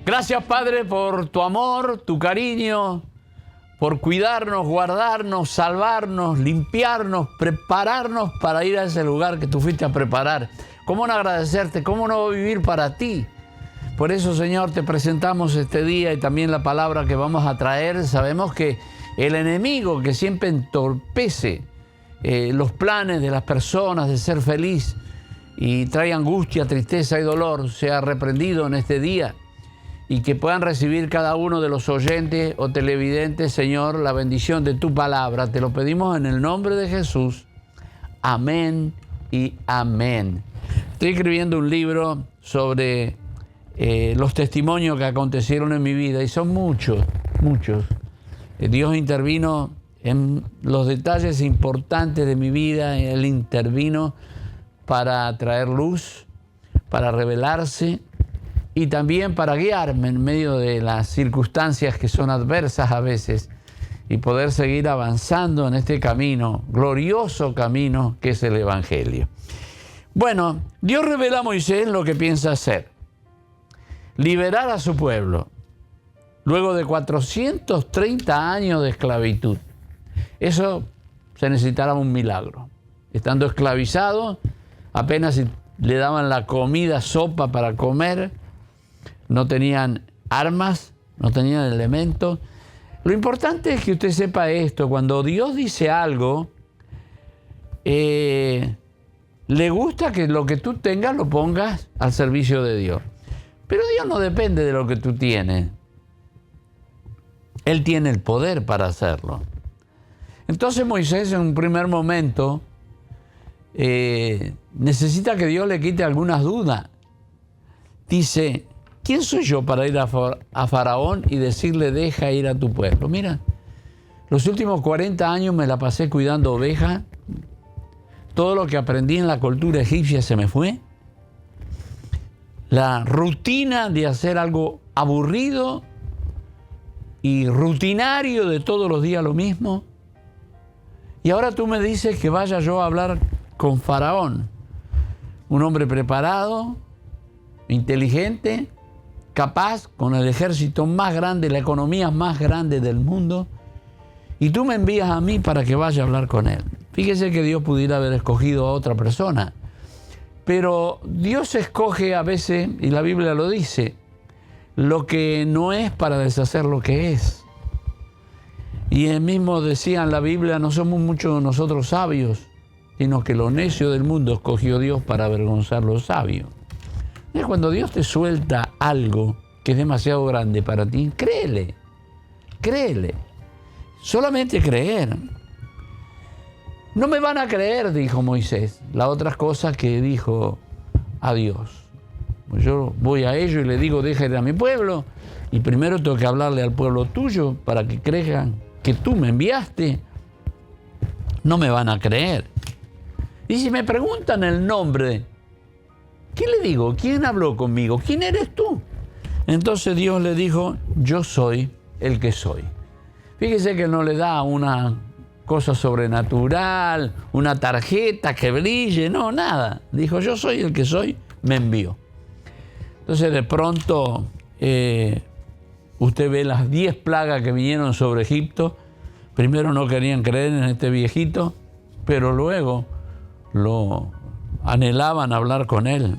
Gracias, Padre, por tu amor, tu cariño, por cuidarnos, guardarnos, salvarnos, limpiarnos, prepararnos para ir a ese lugar que tú fuiste a preparar. ¿Cómo no agradecerte? ¿Cómo no vivir para ti? Por eso, Señor, te presentamos este día y también la palabra que vamos a traer. Sabemos que el enemigo que siempre entorpece los planes de las personas de ser feliz y trae angustia, tristeza y dolor, sea reprendido en este día y que puedan recibir cada uno de los oyentes o televidentes, Señor, la bendición de tu palabra. Te lo pedimos en el nombre de Jesús. Amén y amén. Estoy escribiendo un libro sobre los testimonios que acontecieron en mi vida y son muchos, muchos. Dios intervino en los detalles importantes de mi vida. Él intervino para traer luz, para revelarse y también para guiarme en medio de las circunstancias que son adversas a veces y poder seguir avanzando en este camino, glorioso camino que es el Evangelio. Bueno, Dios revela a Moisés lo que piensa hacer: liberar a su pueblo luego de 430 años de esclavitud. Eso se necesitaba un milagro. Estando esclavizado, apenas le daban la comida, sopa para comer, no tenían armas, no tenían elementos. Lo importante es que usted sepa esto: cuando Dios dice algo, le gusta que lo que tú tengas lo pongas al servicio de Dios. Pero Dios no depende de lo que tú tienes. Él tiene el poder para hacerlo. Entonces Moisés, en un primer momento, necesita que Dios le quite algunas dudas. Dice: ¿quién soy yo para ir a Faraón y decirle deja ir a tu pueblo? Mira, los últimos 40 años me la pasé cuidando ovejas. Todo lo que aprendí en la cultura egipcia se me fue. La rutina de hacer algo aburrido y rutinario de todos los días lo mismo. Y ahora tú me dices que vaya yo a hablar con Faraón, un hombre preparado, inteligente, capaz, con el ejército más grande, la economía más grande del mundo, y tú me envías a mí para que vaya a hablar con él. Fíjese que Dios pudiera haber escogido a otra persona, pero Dios escoge a veces, y la Biblia lo dice, lo que no es para deshacer lo que es. Y él mismo decía en la Biblia: no somos muchos nosotros sabios, sino que lo necio del mundo escogió Dios para avergonzar lo sabio. Y cuando Dios te suelta algo que es demasiado grande para ti, créele, créele, solamente creer. No me van a creer, dijo Moisés, la otra cosa que dijo a Dios. Yo voy a ellos y le digo deja ir a mi pueblo, y primero tengo que hablarle al pueblo tuyo para que crean que tú me enviaste. No me van a creer. Y si me preguntan el nombre, ¿qué le digo? ¿Quién habló conmigo? ¿Quién eres tú? Entonces Dios le dijo: yo soy el que soy. Fíjese que no le da una cosa sobrenatural, una tarjeta que brille, no, nada. Dijo: yo soy el que soy, me envió. Entonces de pronto usted ve las 10 plagas que vinieron sobre Egipto. Primero no querían creer en este viejito, pero luego lo anhelaban hablar con él.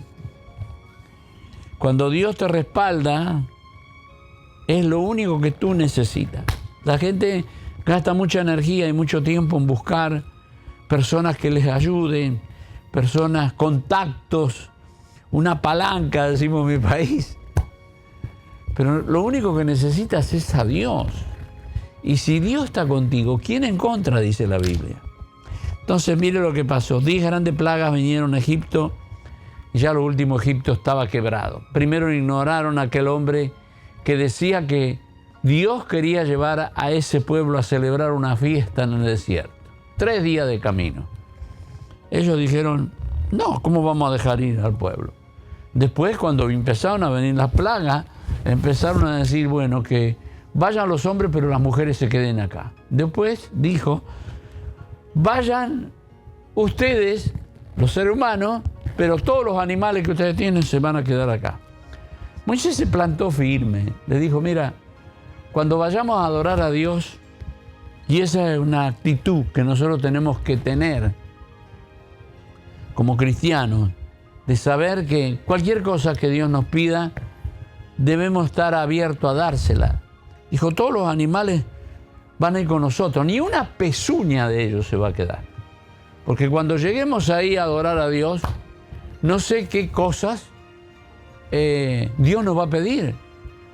Cuando Dios te respalda, es lo único que tú necesitas. La gente gasta mucha energía y mucho tiempo en buscar personas que les ayuden, personas, contactos, una palanca, decimos en mi país. Pero lo único que necesitas es a Dios. Y si Dios está contigo, ¿quién en contra?, dice la Biblia. Entonces mire lo que pasó. 10 grandes plagas vinieron a Egipto y ya lo último, Egipto estaba quebrado. Primero ignoraron a aquel hombre que decía que Dios quería llevar a ese pueblo a celebrar una fiesta en el desierto. 3 días de camino. Ellos dijeron: no, ¿cómo vamos a dejar ir al pueblo? Después, cuando empezaron a venir las plagas, empezaron a decir, bueno, que vayan los hombres, pero las mujeres se queden acá. Después dijo: vayan ustedes, los seres humanos, pero todos los animales que ustedes tienen se van a quedar acá. Moisés se plantó firme, le dijo, mira, cuando vayamos a adorar a Dios, y esa es una actitud que nosotros tenemos que tener como cristianos, de saber que cualquier cosa que Dios nos pida, debemos estar abiertos a dársela. Dijo, todos los animales van a ir con nosotros, ni una pezuña de ellos se va a quedar. Porque cuando lleguemos ahí a adorar a Dios, no sé qué cosas Dios nos va a pedir.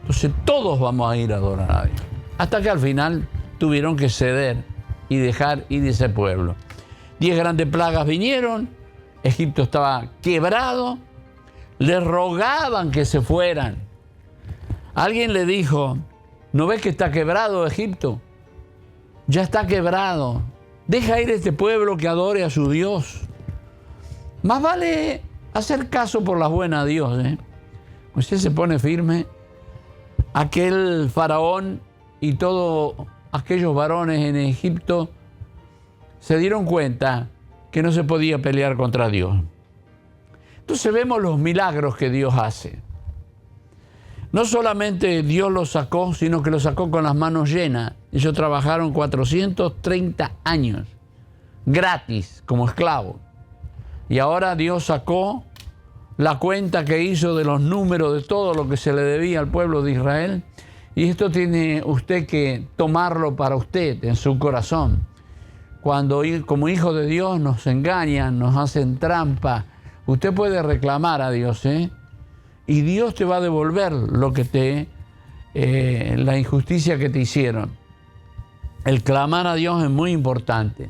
Entonces todos vamos a ir a adorar a Dios. Hasta que al final tuvieron que ceder y dejar ir ese pueblo. 10 grandes plagas vinieron, Egipto estaba quebrado, le rogaban que se fueran. Alguien le dijo, ¿no ves que está quebrado Egipto? Ya está quebrado. Deja ir este pueblo que adore a su Dios. Más vale hacer caso por las buenas a Dios. Usted se pone firme. Aquel faraón y todos aquellos varones en Egipto se dieron cuenta que no se podía pelear contra Dios. Entonces vemos los milagros que Dios hace. No solamente Dios los sacó, sino que los sacó con las manos llenas. Ellos trabajaron 430 años, gratis, como esclavos. Y ahora Dios sacó la cuenta que hizo de los números de todo lo que se le debía al pueblo de Israel. Y esto tiene usted que tomarlo para usted, en su corazón. Cuando como hijo de Dios nos engañan, nos hacen trampa, usted puede reclamar a Dios, y Dios te va a devolver lo que la injusticia que te hicieron. El clamar a Dios es muy importante.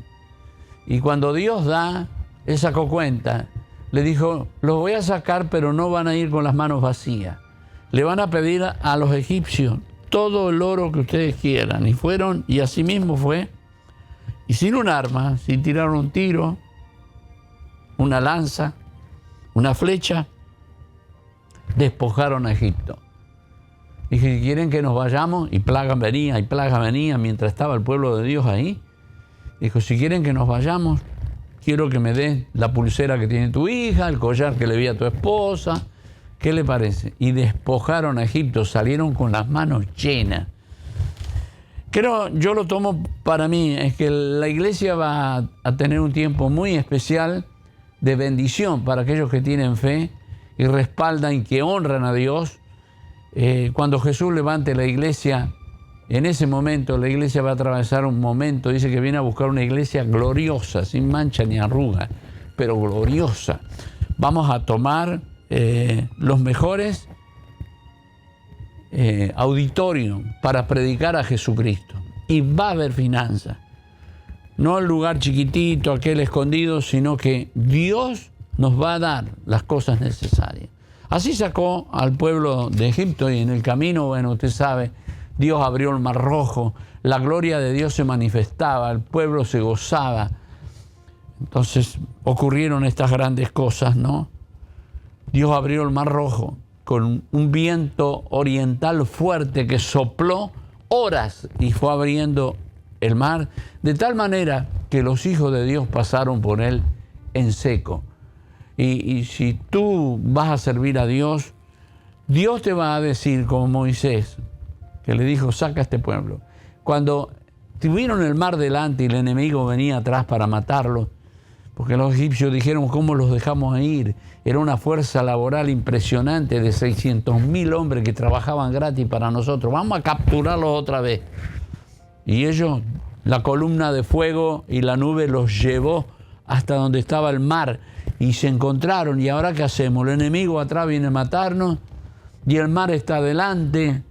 Y cuando Dios da, Él sacó cuenta. Le dijo, los voy a sacar, pero no van a ir con las manos vacías. Le van a pedir a los egipcios todo el oro que ustedes quieran. Y fueron, y así mismo fue. Y sin un arma, sin tirar un tiro, una lanza, una flecha, despojaron a Egipto. Dije, ¿quieren que nos vayamos? Y plagas venían mientras estaba el pueblo de Dios ahí. Dijo, si quieren que nos vayamos, quiero que me des la pulsera que tiene tu hija, el collar que le vi a tu esposa. ¿Qué le parece? Y despojaron a Egipto, salieron con las manos llenas. Yo lo tomo para mí, es que la iglesia va a tener un tiempo muy especial de bendición para aquellos que tienen fe y respaldan y que honran a Dios. Cuando Jesús levante la iglesia, en ese momento la iglesia va a atravesar un momento, dice que viene a buscar una iglesia gloriosa, sin mancha ni arruga, pero gloriosa. Vamos a tomar los mejores auditorios para predicar a Jesucristo. Y va a haber finanzas. No el lugar chiquitito, aquel escondido, sino que Dios nos va a dar las cosas necesarias. Así sacó al pueblo de Egipto y en el camino, bueno, usted sabe, Dios abrió el Mar Rojo, la gloria de Dios se manifestaba, el pueblo se gozaba. Entonces ocurrieron estas grandes cosas, ¿no? Dios abrió el Mar Rojo con un viento oriental fuerte que sopló horas y fue abriendo el mar, de tal manera que los hijos de Dios pasaron por él en seco. Y si tú vas a servir a Dios, Dios te va a decir, como Moisés, que le dijo, saca a este pueblo. Cuando tuvieron el mar delante y el enemigo venía atrás para matarlo, porque los egipcios dijeron, ¿cómo los dejamos ir? Era una fuerza laboral impresionante de 600.000 hombres que trabajaban gratis para nosotros. Vamos a capturarlos otra vez. Y ellos, la columna de fuego y la nube los llevó hasta donde estaba el mar. Y se encontraron. ¿Y ahora qué hacemos? El enemigo atrás viene a matarnos y el mar está adelante.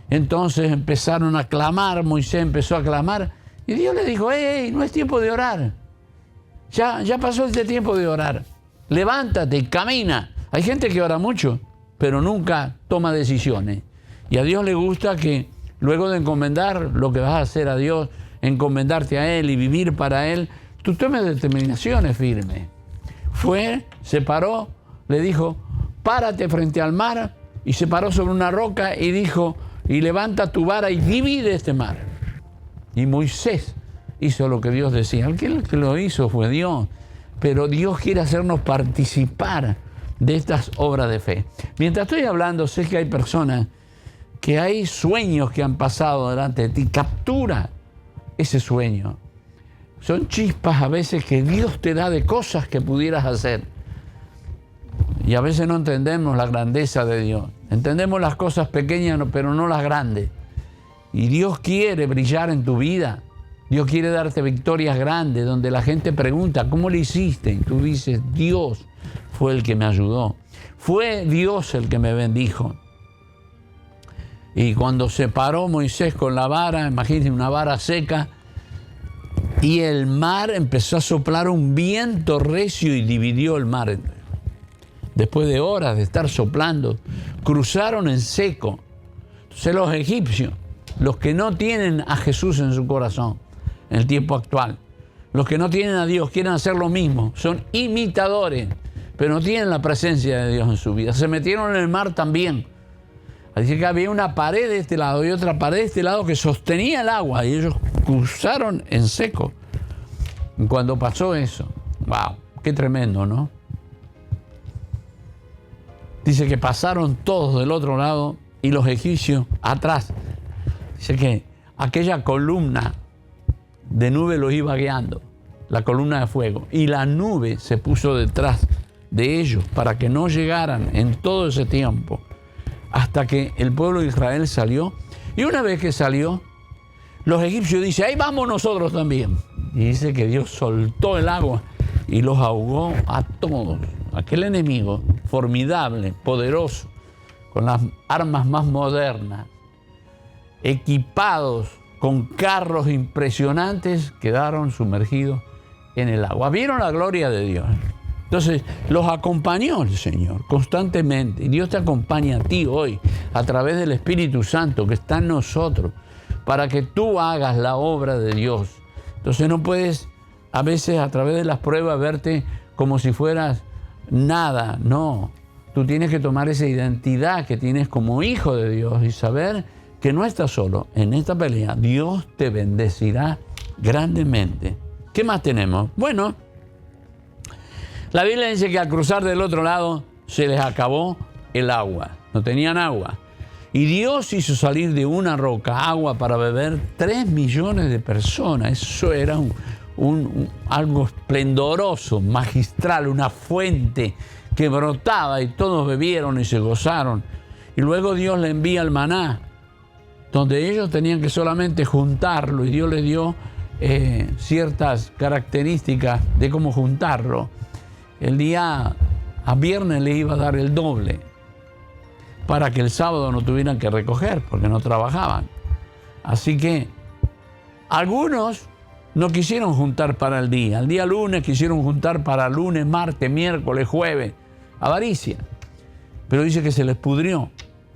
Entonces empezaron a clamar. Moisés empezó a clamar. Y Dios le dijo, ¡Ey, no es tiempo de orar! Ya pasó este tiempo de orar. Levántate y camina. Hay gente que ora mucho, pero nunca toma decisiones. Y a Dios le gusta que luego de encomendar lo que vas a hacer a Dios, encomendarte a Él y vivir para Él, tú tomes determinaciones firmes. Fue, se paró, le dijo, párate frente al mar, y se paró sobre una roca y dijo, y levanta tu vara y divide este mar. Y Moisés hizo lo que Dios decía. El que lo hizo fue Dios. Pero Dios quiere hacernos participar de estas obras de fe. Mientras estoy hablando, sé que hay personas que hay sueños que han pasado delante de ti. Captura ese sueño. Son chispas a veces que Dios te da de cosas que pudieras hacer. Y a veces no entendemos la grandeza de Dios. Entendemos las cosas pequeñas, pero no las grandes. Y Dios quiere brillar en tu vida. Dios quiere darte victorias grandes, donde la gente pregunta, ¿cómo lo hiciste? Y tú dices, Dios fue el que me ayudó. Fue Dios el que me bendijo. Y cuando se paró Moisés con la vara, imagínense una vara seca, y el mar empezó a soplar un viento recio y dividió el mar. Después de horas de estar soplando, cruzaron en seco. Entonces los egipcios, los que no tienen a Jesús en su corazón, en el tiempo actual, los que no tienen a Dios, quieren hacer lo mismo, son imitadores, pero no tienen la presencia de Dios en su vida. Se metieron en el mar también. Así que había una pared de este lado y otra pared de este lado que sostenía el agua y ellos cruzaron en seco. Y cuando pasó eso, wow, qué tremendo, ¿no? Dice que pasaron todos del otro lado y los egipcios atrás. Dice que aquella columna de nube los iba guiando, la columna de fuego, y la nube se puso detrás de ellos para que no llegaran en todo ese tiempo hasta que el pueblo de Israel salió. Y una vez que salió, los egipcios dicen, ahí vamos nosotros también. Y dice que Dios soltó el agua y los ahogó a todos. Aquel enemigo formidable, poderoso, con las armas más modernas, equipados con carros impresionantes, quedaron sumergidos en el agua. Vieron la gloria de Dios. Entonces, los acompañó el Señor constantemente. Y Dios te acompaña a ti hoy a través del Espíritu Santo que está en nosotros para que tú hagas la obra de Dios. Entonces, no puedes a veces a través de las pruebas verte como si fueras nada. No, tú tienes que tomar esa identidad que tienes como hijo de Dios y saber que no estás solo en esta pelea. Dios te bendecirá grandemente. ¿Qué más tenemos? Bueno, la Biblia dice que al cruzar del otro lado se les acabó el agua. No tenían agua. Y Dios hizo salir de una roca agua para beber 3 millones de personas. Eso era algo esplendoroso, magistral, una fuente que brotaba y todos bebieron y se gozaron. Y luego Dios le envía el maná, donde ellos tenían que solamente juntarlo y Dios les dio ciertas características de cómo juntarlo. El día a viernes le iba a dar el doble para que el sábado no tuvieran que recoger porque no trabajaban. Así que algunos no quisieron juntar para el día lunes quisieron juntar para lunes, martes, miércoles, jueves, avaricia. Pero dice que se les pudrió.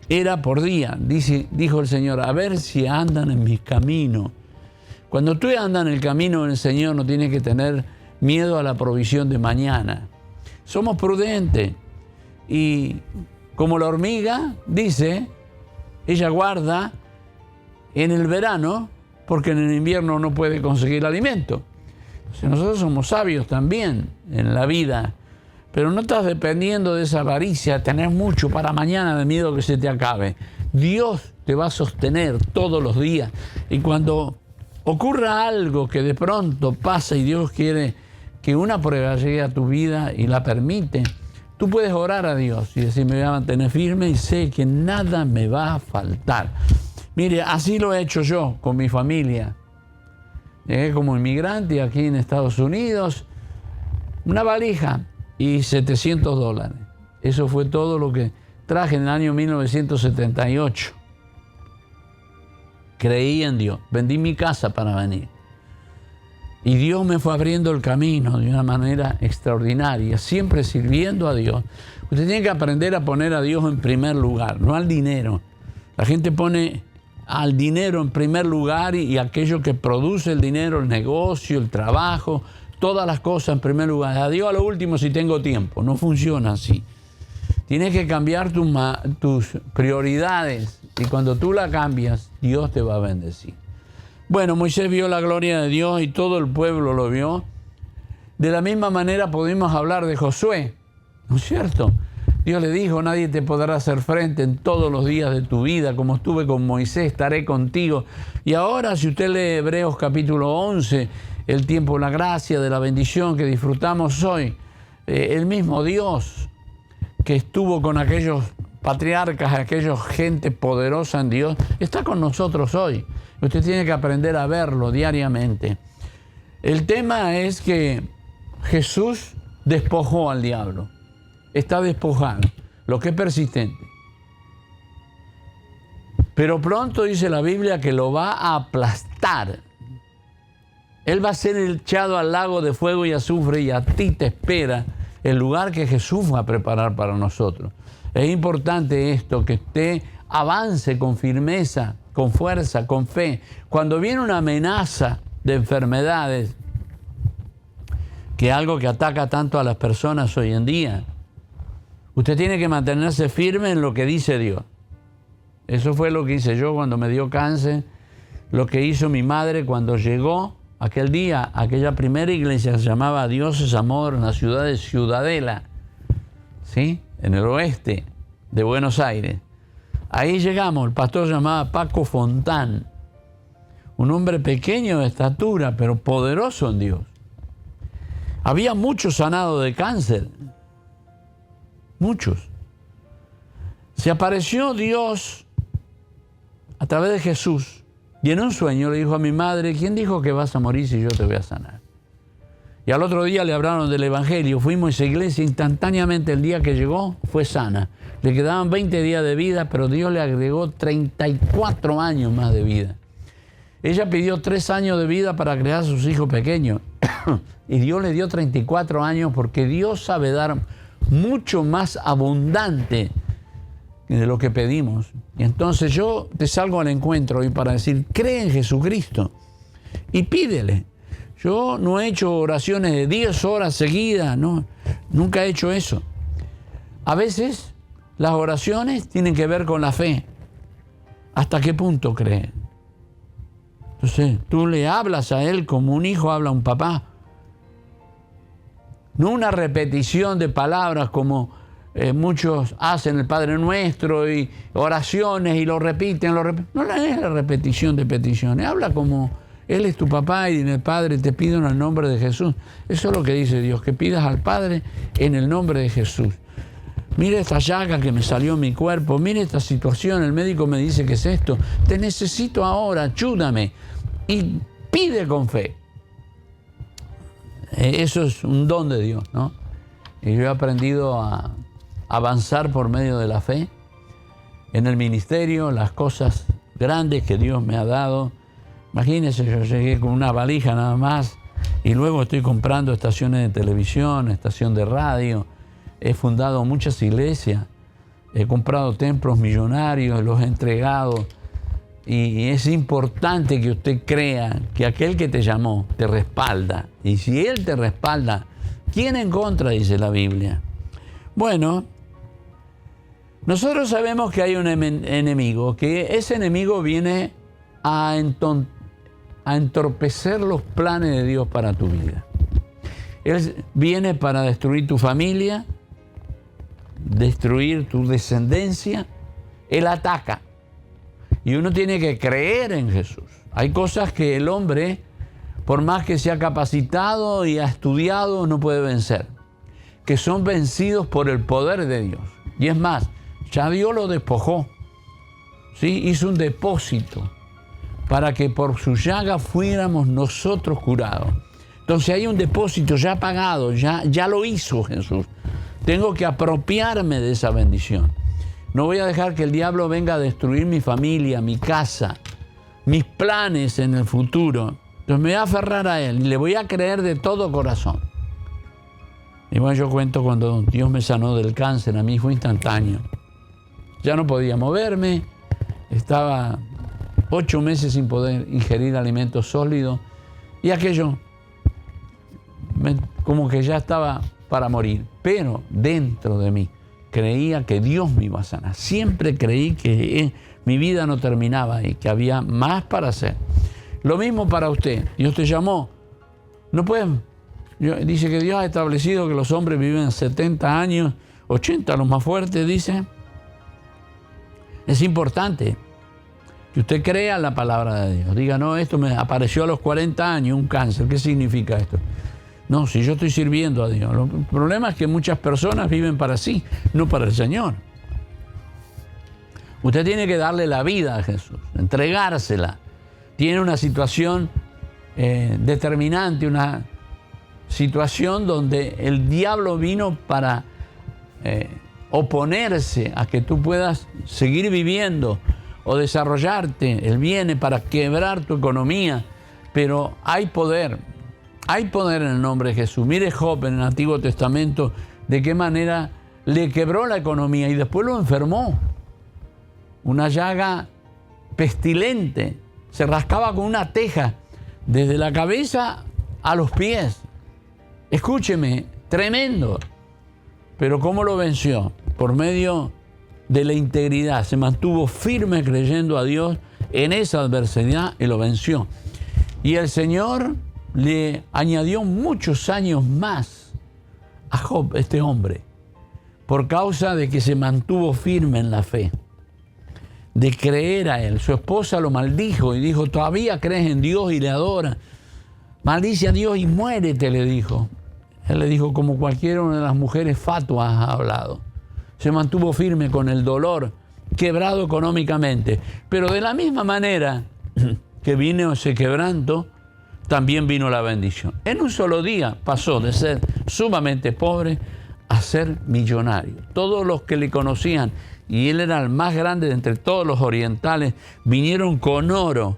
Era por día, dijo el Señor, a ver si andan en mis caminos. Cuando tú andas en el camino del Señor no tienes que tener miedo a la provisión de mañana. Somos prudentes y como la hormiga, dice, ella guarda en el verano porque en el invierno no puede conseguir alimento. Entonces nosotros somos sabios también en la vida, pero no estás dependiendo de esa avaricia, tener mucho para mañana de miedo que se te acabe. Dios te va a sostener todos los días y cuando ocurra algo que de pronto pasa y Dios quiere que una prueba llegue a tu vida y la permite, tú puedes orar a Dios y decir, me voy a mantener firme y sé que nada me va a faltar. Mire, así lo he hecho yo con mi familia. Llegué como inmigrante aquí en Estados Unidos, una valija y $700. Eso fue todo lo que traje en el año 1978. Creí en Dios, vendí mi casa para venir. Y Dios me fue abriendo el camino de una manera extraordinaria, siempre sirviendo a Dios. Usted tiene que aprender a poner a Dios en primer lugar, no al dinero. La gente pone al dinero en primer lugar y aquello que produce el dinero, el negocio, el trabajo, todas las cosas en primer lugar. A Dios a lo último si tengo tiempo. No funciona así. Tienes que cambiar tus prioridades y cuando tú la cambias, Dios te va a bendecir. Bueno, Moisés vio la gloria de Dios y todo el pueblo lo vio. De la misma manera podemos hablar de Josué, ¿no es cierto? Dios le dijo, nadie te podrá hacer frente en todos los días de tu vida, como estuve con Moisés, estaré contigo. Y ahora, si usted lee Hebreos capítulo 11, el tiempo de la gracia, de la bendición que disfrutamos hoy, el mismo Dios que estuvo con aquellos patriarcas, aquellos gente poderosa en Dios, está con nosotros hoy. Usted tiene que aprender a verlo diariamente. El tema es que Jesús despojó al diablo. Está despojado, lo que es persistente. Pero pronto dice la Biblia que lo va a aplastar. Él va a ser echado al lago de fuego y azufre, y a ti te espera el lugar que Jesús va a preparar para nosotros. Es importante esto, que usted avance con firmeza, con fuerza, con fe. Cuando viene una amenaza de enfermedades, que es algo que ataca tanto a las personas hoy en día, usted tiene que mantenerse firme en lo que dice Dios. Eso fue lo que hice yo cuando me dio cáncer, lo que hizo mi madre cuando llegó aquel día, aquella primera iglesia que se llamaba Dios es Amor, en la ciudad de Ciudadela, ¿sí? En el oeste de Buenos Aires. Ahí llegamos, el pastor se llamaba Paco Fontán, un hombre pequeño de estatura, pero poderoso en Dios. Había muchos sanados de cáncer. Muchos. Se apareció Dios a través de Jesús y en un sueño le dijo a mi madre, ¿quién dijo que vas a morir si yo te voy a sanar? Y al otro día le hablaron del Evangelio, fuimos a esa iglesia, instantáneamente el día que llegó fue sana. Le quedaban 20 días de vida, pero Dios le agregó 34 años más de vida. Ella pidió 3 años de vida para crear a sus hijos pequeños y Dios le dio 34 años porque Dios sabe dar mucho más abundante de lo que pedimos. Y entonces yo te salgo al encuentro hoy para decir, cree en Jesucristo y pídele. Yo no he hecho oraciones de 10 horas seguidas, no, nunca he hecho eso. A veces las oraciones tienen que ver con la fe. ¿Hasta qué punto cree? Entonces tú le hablas a él como un hijo habla a un papá. No una repetición de palabras como muchos hacen el Padre Nuestro y oraciones y lo repiten. No es la repetición de peticiones. Habla como Él es tu papá y en el Padre te pido en el nombre de Jesús. Eso es lo que dice Dios, que pidas al Padre en el nombre de Jesús. Mire esta llaga que me salió en mi cuerpo, mire esta situación, el médico me dice que es esto. Te necesito ahora, ayúdame. Y pide con fe. Eso es un don de Dios, ¿no? Y yo he aprendido a avanzar por medio de la fe en el ministerio, las cosas grandes que Dios me ha dado. Imagínense, yo llegué con una valija nada más y luego estoy comprando estaciones de televisión, estación de radio. He fundado muchas iglesias, he comprado templos millonarios, los he entregado. Y es importante que usted crea que aquel que te llamó te respalda. Y si Él te respalda, ¿quién en contra? Dice la Biblia. Bueno, nosotros sabemos que hay un enemigo, que ese enemigo viene a entorpecer los planes de Dios para tu vida. Él viene para destruir tu familia, destruir tu descendencia. Él ataca. Y uno tiene que creer en Jesús. Hay cosas que el hombre, por más que se ha capacitado y ha estudiado, no puede vencer, que son vencidos por el poder de Dios. Y es más, ya Dios lo despojó, ¿sí? Hizo un depósito para que por su llaga fuéramos nosotros curados. Entonces hay un depósito ya pagado, ya lo hizo Jesús. Tengo que apropiarme de esa bendición. No voy a dejar que el diablo venga a destruir mi familia, mi casa, mis planes en el futuro. Entonces me voy a aferrar a Él y le voy a creer de todo corazón. Y bueno, yo cuento cuando Dios me sanó del cáncer, a mí fue instantáneo. Ya no podía moverme, estaba 8 meses sin poder ingerir alimentos sólidos y aquello como que ya estaba para morir, pero dentro de mí creía que Dios me iba a sanar. Siempre creí que mi vida no terminaba y que había más para hacer. Lo mismo para usted. Dios te llamó. No pueden. Dice que Dios ha establecido que los hombres viven 70 años, 80 los más fuertes, dice. Es importante que usted crea la palabra de Dios. Diga, no, esto me apareció a los 40 años, un cáncer. ¿Qué significa esto? No, si yo estoy sirviendo a Dios. El problema es que muchas personas viven para sí, no para el Señor. Usted tiene que darle la vida a Jesús, entregársela. Tiene una situación determinante, una situación donde el diablo vino para oponerse a que tú puedas seguir viviendo o desarrollarte. Él viene para quebrar tu economía, pero hay poder en el nombre de Jesús. Mire Job en el Antiguo Testamento, de qué manera le quebró la economía y después lo enfermó. Una llaga pestilente, se rascaba con una teja desde la cabeza a los pies. Escúcheme, tremendo. Pero ¿cómo lo venció? Por medio de la integridad. Se mantuvo firme creyendo a Dios en esa adversidad y lo venció. Y el Señor le añadió muchos años más a Job, este hombre, por causa de que se mantuvo firme en la fe, de creer a él. Su esposa lo maldijo y dijo, ¿todavía crees en Dios y le adora? Maldice a Dios y muérete, le dijo. Él le dijo, como cualquiera una de las mujeres fatuas ha hablado. Se mantuvo firme con el dolor, quebrado económicamente. Pero de la misma manera que vino ese quebranto, también vino la bendición. En un solo día pasó de ser sumamente pobre a ser millonario. Todos los que le conocían, y él era el más grande de entre todos los orientales, vinieron con oro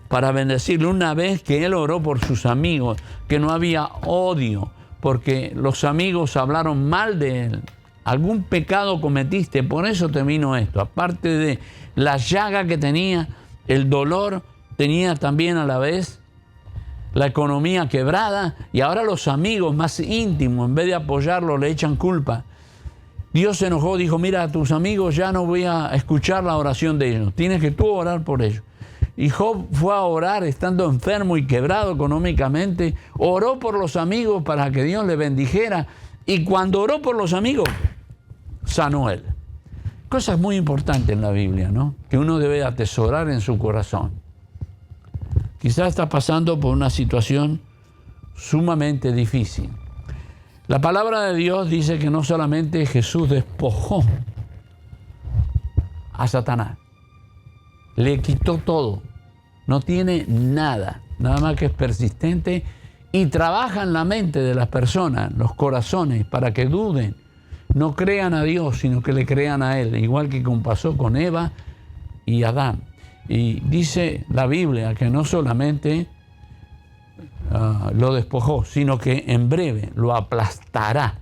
para bendecirle. Una vez que él oró por sus amigos, que no había odio, porque los amigos hablaron mal de él. Algún pecado cometiste, por eso te vino esto. Aparte de la llaga que tenía, el dolor, tenía también a la vez la economía quebrada, y ahora los amigos más íntimos, en vez de apoyarlo, le echan culpa. Dios se enojó, dijo, mira, a tus amigos ya no voy a escuchar la oración de ellos, tienes que tú orar por ellos. Y Job fue a orar estando enfermo y quebrado económicamente, oró por los amigos para que Dios le bendijera, y cuando oró por los amigos, sanó él. Cosas muy importantes en la Biblia, ¿no?, que uno debe atesorar en su corazón. Quizás está pasando por una situación sumamente difícil. La palabra de Dios dice que no solamente Jesús despojó a Satanás, le quitó todo, no tiene nada, nada más que es persistente y trabaja en la mente de las personas, los corazones, para que duden, no crean a Dios, sino que le crean a Él, igual que como pasó con Eva y Adán. Y dice la Biblia que no solamente lo despojó, sino que en breve lo aplastará.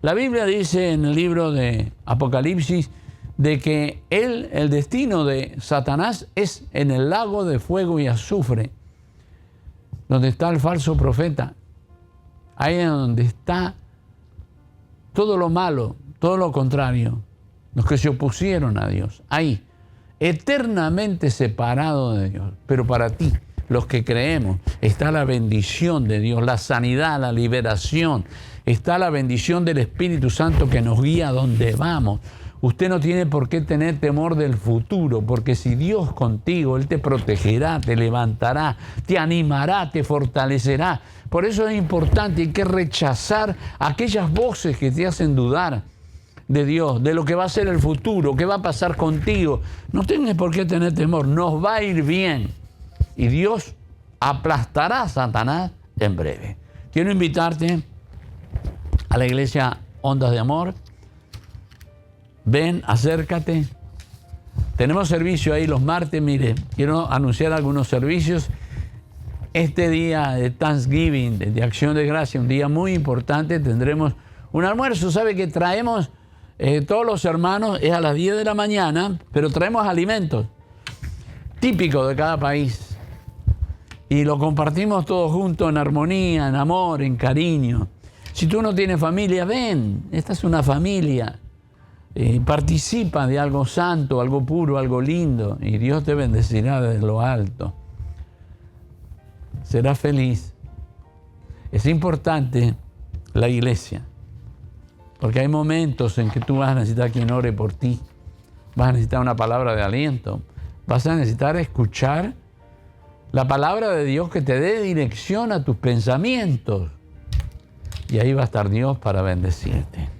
La Biblia dice en el libro de Apocalipsis de que el destino de Satanás es en el lago de fuego y azufre, donde está el falso profeta. Ahí es donde está todo lo malo, todo lo contrario, los que se opusieron a Dios. Ahí, eternamente separado de Dios. Pero para ti, los que creemos, está la bendición de Dios, la sanidad, la liberación, está la bendición del Espíritu Santo que nos guía a donde vamos. Usted no tiene por qué tener temor del futuro, porque si Dios contigo, Él te protegerá, te levantará, te animará, te fortalecerá. Por eso es importante, hay que rechazar aquellas voces que te hacen dudar de Dios, de lo que va a ser el futuro, qué va a pasar contigo. No tienes por qué tener temor, nos va a ir bien. Y Dios aplastará a Satanás en breve. Quiero invitarte a la iglesia Ondas de Amor. Ven, acércate. Tenemos servicio ahí los martes. Mire, quiero anunciar algunos servicios. Este día de Thanksgiving, de Acción de Gracia, un día muy importante, tendremos un almuerzo. ¿Sabe que traemos todos los hermanos? Es a las 10 de la mañana, pero traemos alimentos típicos de cada país. Y lo compartimos todos juntos en armonía, en amor, en cariño. Si tú no tienes familia, ven, esta es una familia. Participa de algo santo, algo puro, algo lindo, y Dios te bendecirá desde lo alto. Serás feliz. Es importante la iglesia, Porque hay momentos en que tú vas a necesitar quien ore por ti. Vas a necesitar una palabra de aliento. Vas a necesitar escuchar la palabra de Dios que te dé dirección a tus pensamientos. Y ahí va a estar Dios para bendecirte.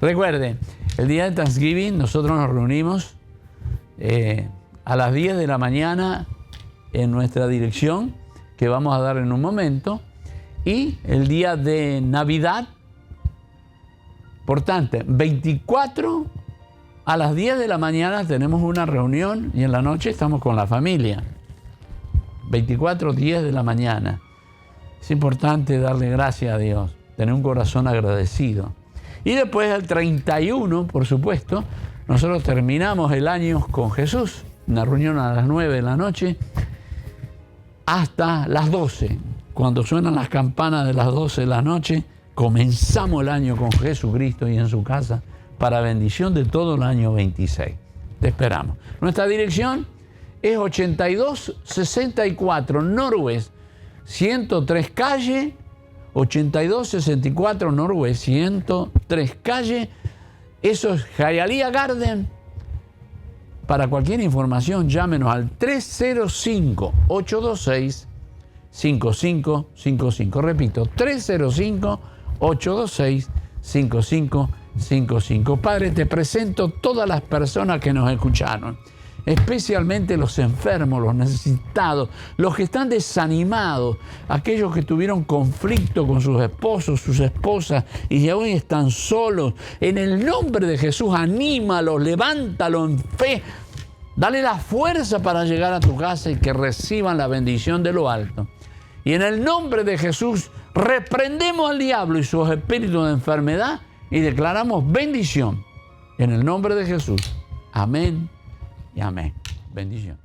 Recuerden, el día de Thanksgiving nosotros nos reunimos a las 10 de la mañana en nuestra dirección, que vamos a dar en un momento. Y el día de Navidad, importante, 24 a las 10 de la mañana tenemos una reunión y en la noche estamos con la familia. 24, 10 de la mañana. Es importante darle gracias a Dios, tener un corazón agradecido. Y después el 31, por supuesto, nosotros terminamos el año con Jesús, una reunión a las 9 de la noche hasta las 12. Cuando suenan las campanas de las 12 de la noche, comenzamos el año con Jesucristo y en su casa para bendición de todo el año 26. Te esperamos. Nuestra dirección es 8264 Northwest 103 calle, 8264 Northwest 103 calle. Eso es Hialeah Garden. Para cualquier información, llámenos al 305-826-5555. Repito, 305-826-5555. Padre, te presento todas las personas que nos escucharon, especialmente los enfermos, los necesitados, los que están desanimados, aquellos que tuvieron conflicto con sus esposos, sus esposas y que hoy están solos. En el nombre de Jesús, anímalos, levántalos en fe, dale la fuerza para llegar a tu casa y que reciban la bendición de lo alto. Y en el nombre de Jesús, reprendemos al diablo y sus espíritus de enfermedad y declaramos bendición. En el nombre de Jesús. Amén y amén. Bendición.